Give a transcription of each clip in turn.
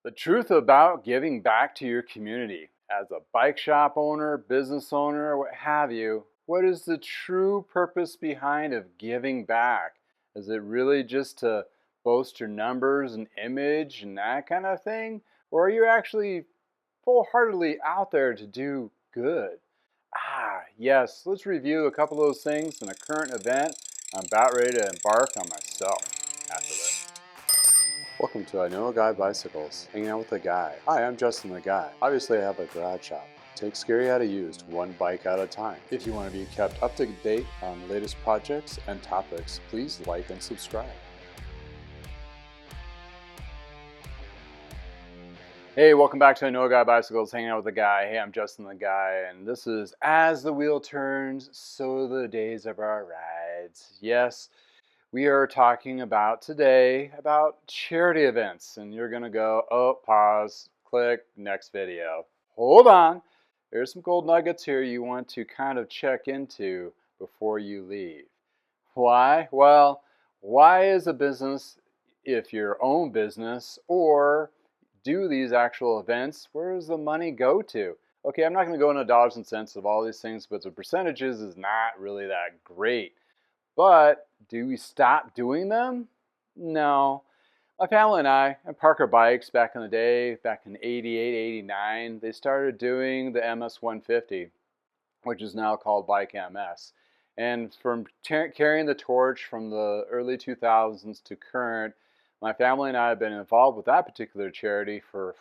The truth about giving back to your community. As a bike shop owner, business owner, what have you, what is the true purpose behind of giving back? Is it really just to boast your numbers and image and that kind of thing? Or are you actually full-heartedly out there to do good? Yes, let's review a couple of those things in a current event I'm about ready to embark on myself after this. Welcome to I Know a Guy Bicycles, hanging out with a guy. Hi, I'm Justin the Guy. Obviously I have a garage shop. Take scary how to use one bike at a time. If you want to be kept up to date on the latest projects and topics, please like and subscribe. Hey, welcome back to I Know a Guy Bicycles, hanging out with a guy. Hey, I'm Justin the Guy, and this is As the Wheel Turns, So the Days of Our Rides. Yes, we are talking about today about charity events, and you're gonna go, oh, pause, click, next video. Hold on, there's some gold nuggets here you want to kind of check into before you leave. Why? Well, why is a business, if your own business, or do these actual events, where does the money go to? Okay, I'm not going to go into dollars and cents of all these things, but the percentages is not really that great. But do we stop doing them? No. My family and I, at Parker Bikes back in the day, back in 88, 89, they started doing the MS 150, which is now called Bike MS. And from carrying the torch from the early 2000s to current, my family and I have been involved with that particular charity for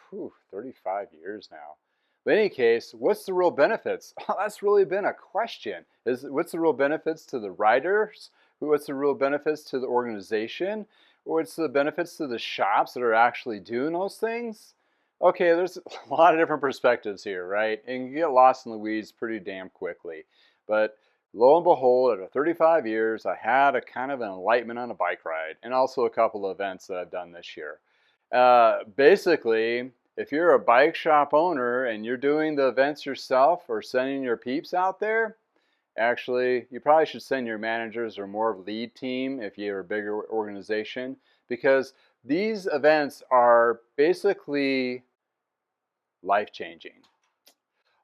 35 years now. But in any case, what's the real benefits? That's really been a question. What's the real benefits to the riders? What's the real benefits to the organization? What's the benefits to the shops that are actually doing those things? Okay, there's a lot of different perspectives here, right? And you get lost in the weeds pretty damn quickly. But lo and behold, after 35 years, I had a kind of an enlightenment on a bike ride and also a couple of events that I've done this year. Basically, if you're a bike shop owner and you're doing the events yourself or sending your peeps out there, actually, you probably should send your managers or more lead team if you're a bigger organization, because these events are basically life-changing.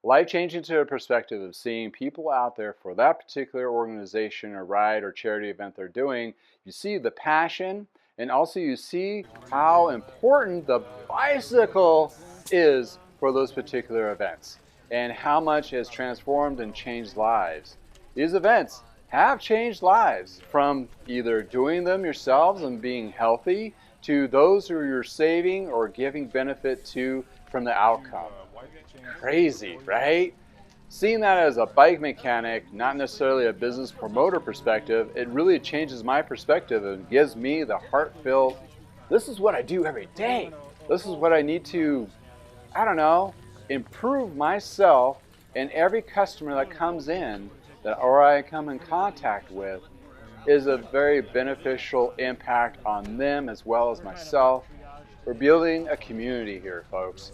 Life-changing to a perspective of seeing people out there for that particular organization or ride or charity event they're doing. You see the passion, and also you see how important the bicycle is for those particular events and how much it has transformed and changed lives. These events have changed lives, from either doing them yourselves and being healthy to those who you're saving or giving benefit to from the outcome. Crazy, right? Seeing that as a bike mechanic, not necessarily a business promoter perspective, it really changes my perspective and gives me the heartfelt, this is what I do every day. This is what I need to, improve myself and every customer that comes in or I come in contact with is a very beneficial impact on them as well as myself. We're building a community here, folks.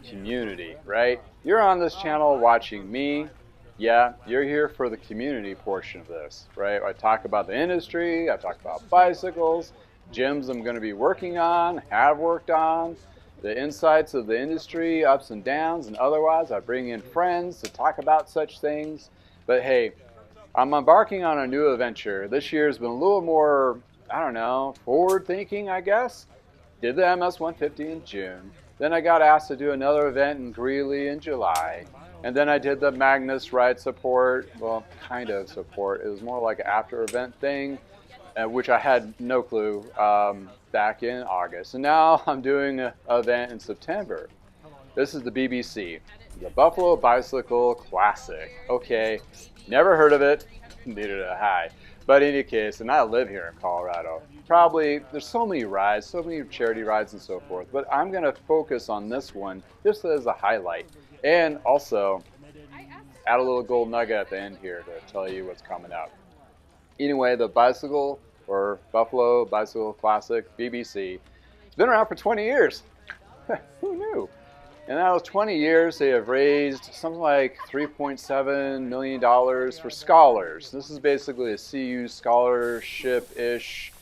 Community, right? You're on this channel watching me. Yeah, you're here for the community portion of this, right? I talk about the industry, I talk about bicycles, gyms I'm going to be working on, have worked on, the insights of the industry, ups and downs, and otherwise I bring in friends to talk about such things. But hey, I'm embarking on a new adventure. This year has been a little more, forward thinking, I guess. Did the MS 150 in June. Then I got asked to do another event in Greeley in July. And then I did the Magnus ride support, well, kind of support. It was more like an after event thing, which I had no clue back in August. And now I'm doing an event in September. This is the BBC, the Buffalo Bicycle Classic. Okay, never heard of it, neither did I. But in any case, and I live here in Colorado, probably there's so many rides, so many charity rides and so forth, but I'm going to focus on this one just as a highlight. And also add a little gold nugget at the end here to tell you what's coming up. Anyway, the bicycle, or Buffalo Bicycle Classic, BBC, it's been around for 20 years. Who knew? In those 20 years, they have raised something like $3.7 million for scholars. This is basically a CU scholarship-ish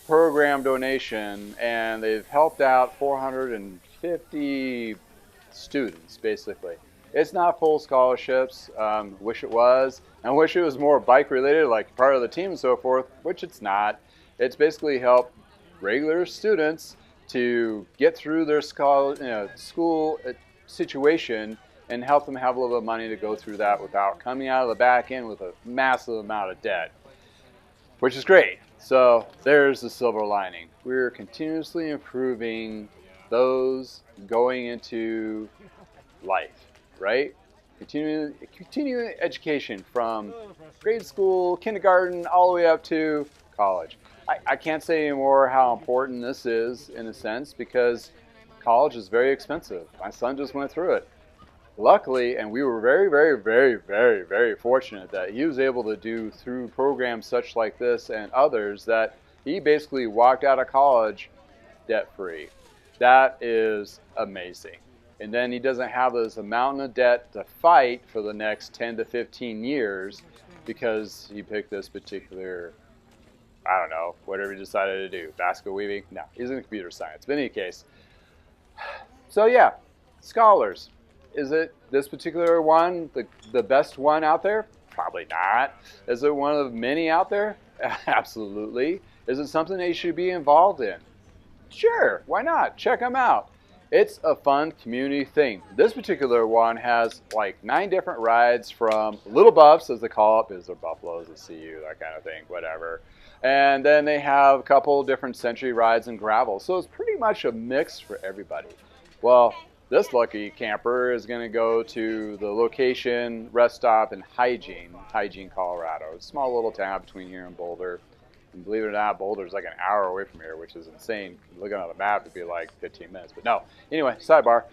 program donation, and they've helped out 450 students, basically. It's not full scholarships. Wish it was. I wish it was more bike related, like part of the team and so forth, which it's not. It's basically helped regular students to get through their school situation and help them have a little bit of money to go through that without coming out of the back end with a massive amount of debt, which is great. So there's the silver lining. We're continuously improving those going into life, right? Continuing education from grade school, kindergarten, all the way up to college. I can't say anymore how important this is in a sense, because college is very expensive. My son just went through it. Luckily, and we were very, very, very, very, very fortunate that he was able to do through programs such like this and others that he basically walked out of college debt-free. That is amazing. And then he doesn't have this mountain of debt to fight for the next 10 to 15 years because he picked this particular, I don't know, whatever he decided to do. Basket weaving? No, he's in computer science. But in any case, so yeah, scholars. Is it this particular one the best one out there? Probably not. Is it one of many out there? Absolutely. Is it something they should be involved in? Sure, why not? Check them out. It's a fun community thing. This particular one has like 9 different rides, from little buffs, as they call it, because they're buffaloes that see you, that kind of thing, whatever. And then they have a couple different century rides and gravel. So it's pretty much a mix for everybody. Well, this lucky camper is going to go to the location rest stop in Hygiene, Colorado. It's a small little town between here and Boulder. And believe it or not, Boulder's like an hour away from here, which is insane. Looking on the map, it'd be like 15 minutes. But no. Anyway, sidebar.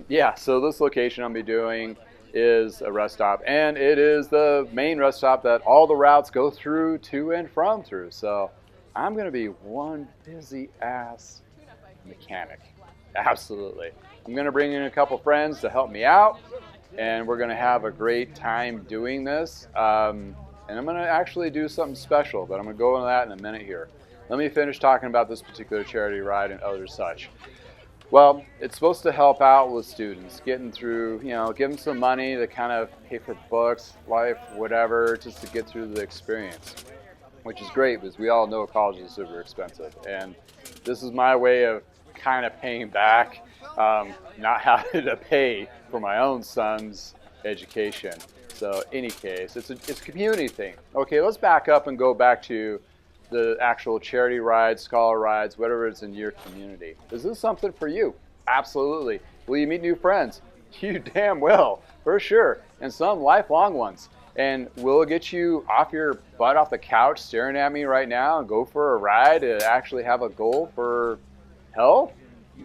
Yeah, so this location I'll be doing is a rest stop. And it is the main rest stop that all the routes go through, to and from through. So I'm going to be one busy-ass mechanic. Absolutely. I'm going to bring in a couple friends to help me out, and we're going to have a great time doing this. And I'm going to actually do something special, but I'm going to go into that in a minute here. Let me finish talking about this particular charity ride and other such. Well, it's supposed to help out with students, getting through, give them some money to kind of pay for books, life, whatever, just to get through the experience, which is great because we all know college is super expensive. And this is my way of kind of paying back, not having to pay for my own son's education. So any case, it's a community thing. Okay, let's back up and go back to the actual charity rides, scholar rides, whatever it's in your community. Is this something for you? Absolutely. Will you meet new friends? You damn will, for sure, and some lifelong ones. And will it get you off your butt off the couch staring at me right now and go for a ride to actually have a goal for health?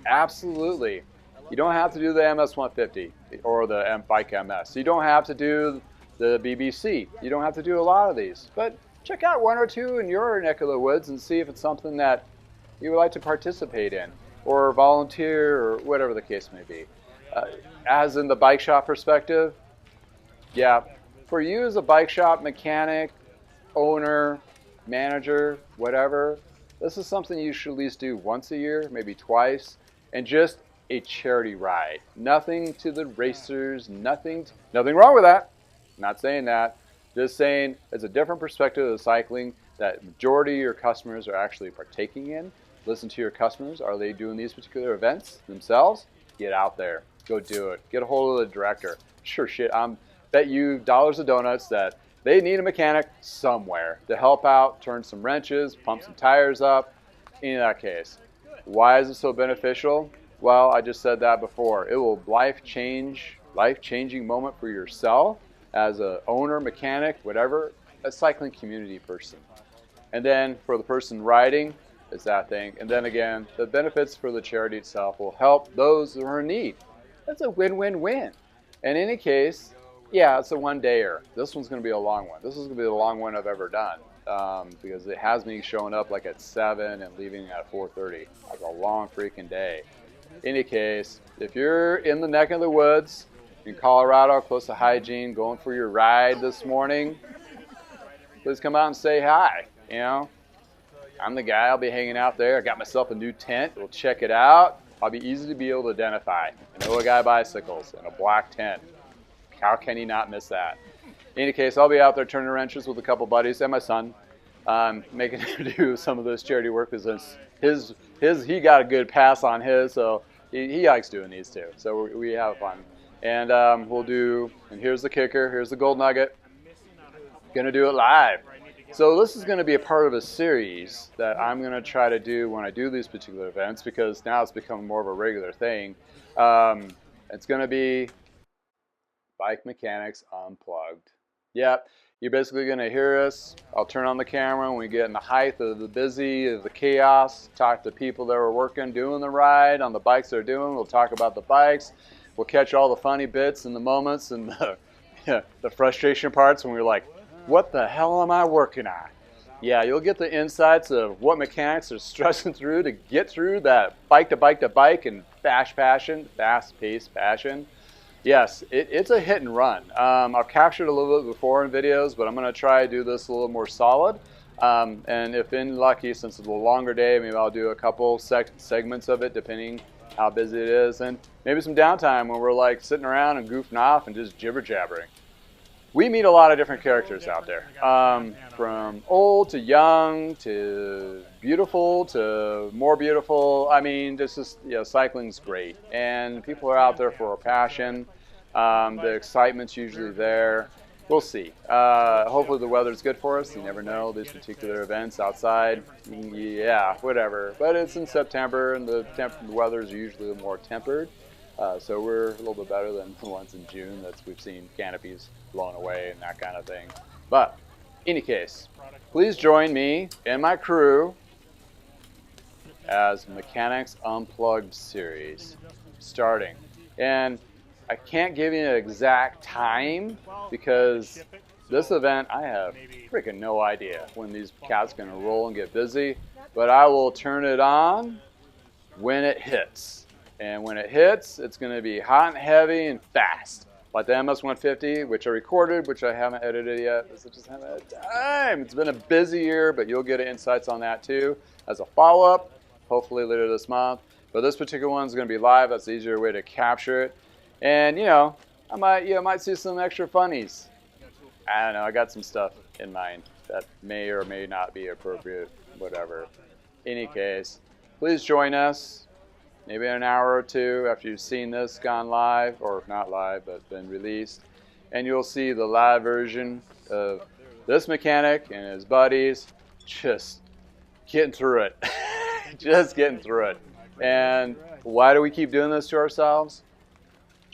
Absolutely. You don't have to do the MS-150 or the Bike MS. You don't have to do the BBC. You don't have to do a lot of these. But check out one or two in your neck of the woods and see if it's something that you would like to participate in or volunteer or whatever the case may be. As in the bike shop perspective, yeah, for you as a bike shop mechanic, owner, manager, whatever, this is something you should at least do once a year, maybe twice, and just a charity ride. Nothing to the racers, nothing wrong with that. Not saying that. Just saying it's a different perspective of cycling that majority of your customers are actually partaking in. Listen to your customers. Are they doing these particular events themselves? Get out there. Go do it. Get a hold of the director. Sure shit, bet you dollars of donuts that they need a mechanic somewhere to help out, turn some wrenches, pump some tires up. In that case, why is it so beneficial? Well, I just said that before. It will life-changing moment for yourself as a owner, mechanic, whatever, a cycling community person. And then for the person riding, it's that thing. And then again, the benefits for the charity itself will help those who are in need. That's a win-win-win. In any case, yeah, it's a one-dayer. This one's going to be a long one. This is going to be the long one I've ever done because it has me showing up like at 7 and leaving at 4:30. That's a long freaking day. In any case, if you're in the neck of the woods in Colorado, close to Hygiene, going for your ride this morning, please come out and say hi. I'm the guy. I'll be hanging out there. I got myself a new tent. We'll check it out. I'll be easy to be able to identify. I know a guy bicycles in a black tent. How can he not miss that? In any case, I'll be out there turning wrenches with a couple buddies and my son, making him do some of this charity work because he got a good pass on his, so he likes doing these too. So we have fun. And we'll do, and here's the kicker, here's the gold nugget. Gonna do it live. So this is going to be a part of a series that I'm going to try to do when I do these particular events, because now it's become more of a regular thing. It's going to be Bike Mechanics Unplugged. Yep, you're basically going to hear us. I'll turn on the camera when we get in the height of the busy, of the chaos, talk to people that are working, doing the ride on the bikes they're doing. We'll talk about the bikes. We'll catch all the funny bits and the moments and the frustration parts when we're like, what the hell am I working on? Yeah, you'll get the insights of what mechanics are stressing through to get through that bike to bike to bike and fast-paced passion. Yes, it's a hit and run. I've captured a little bit before in videos, but I'm going to try to do this a little more solid. And if lucky, since it's a longer day, maybe I'll do a couple segments of it, depending how busy it is. And maybe some downtime when we're like sitting around and goofing off and just jibber-jabbering. We meet a lot of different characters out there, from old to young to beautiful to more beautiful. I mean, this is, cycling's great, and people are out there for a passion. The excitement's usually there. We'll see. Hopefully the weather's good for us. You never know, these particular events outside, yeah, whatever. But it's in September, and the weather's usually more tempered. So we're a little bit better than the ones in June that we've seen canopies blown away and that kind of thing. But in any case, please join me and my crew as Mechanics Unplugged series starting. And I can't give you an exact time because this event, I have freaking no idea when these cats are going to roll and get busy. But I will turn it on when it hits. And when it hits, it's going to be hot and heavy and fast. Like the MS-150, which I recorded, which I haven't edited yet. I just haven't had time. It's been a busy year, but you'll get insights on that too as a follow-up, hopefully later this month. But this particular one is going to be live. That's the easier way to capture it. And, I might see some extra funnies. I don't know. I got some stuff in mind that may or may not be appropriate, whatever. In any case, please join us. Maybe in an hour or two after you've seen this gone live, or not live, but been released. And you'll see the live version of this mechanic and his buddies just getting through it. Just getting through it. And why do we keep doing this to ourselves?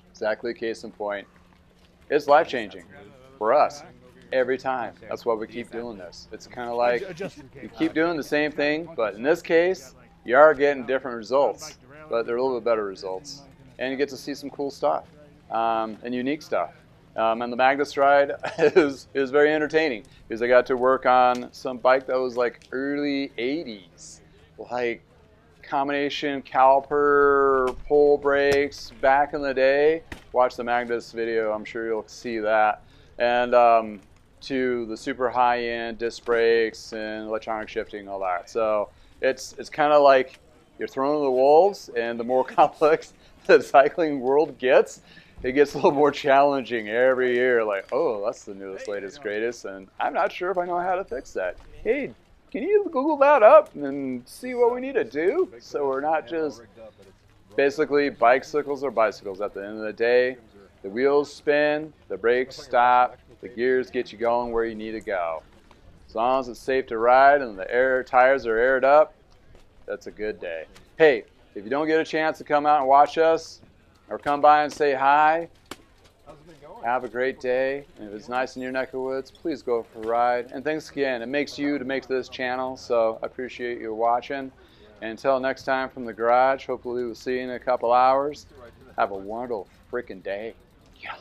Exactly case in point. It's life-changing for us every time. That's why we keep doing this. It's kind of like you keep doing the same thing, but in this case, you are getting different results. But they're a little bit better results. And you get to see some cool stuff and unique stuff. And the Magnus ride is very entertaining because I got to work on some bike that was like early 80s. Like combination caliper, pull brakes back in the day. Watch the Magnus video, I'm sure you'll see that. And to the super high-end disc brakes and electronic shifting, all that. So it's kind of like you're thrown to the wolves, and the more complex the cycling world gets, it gets a little more challenging every year. Like, oh, that's the newest, latest, greatest, and I'm not sure if I know how to fix that. Hey, can you Google that up and see what we need to do? So we're not just basically bicycles or bicycles. At the end of the day, the wheels spin, the brakes stop, the gears get you going where you need to go. As long as it's safe to ride and the tires are aired up, that's a good day. Hey, if you don't get a chance to come out and watch us or come by and say hi, have a great day. And if it's nice in your neck of the woods, please go for a ride. And thanks again. It makes you to make this channel, so I appreciate you watching. And until next time from the garage, hopefully we'll see you in a couple hours. Have a wonderful freaking day. Yeah.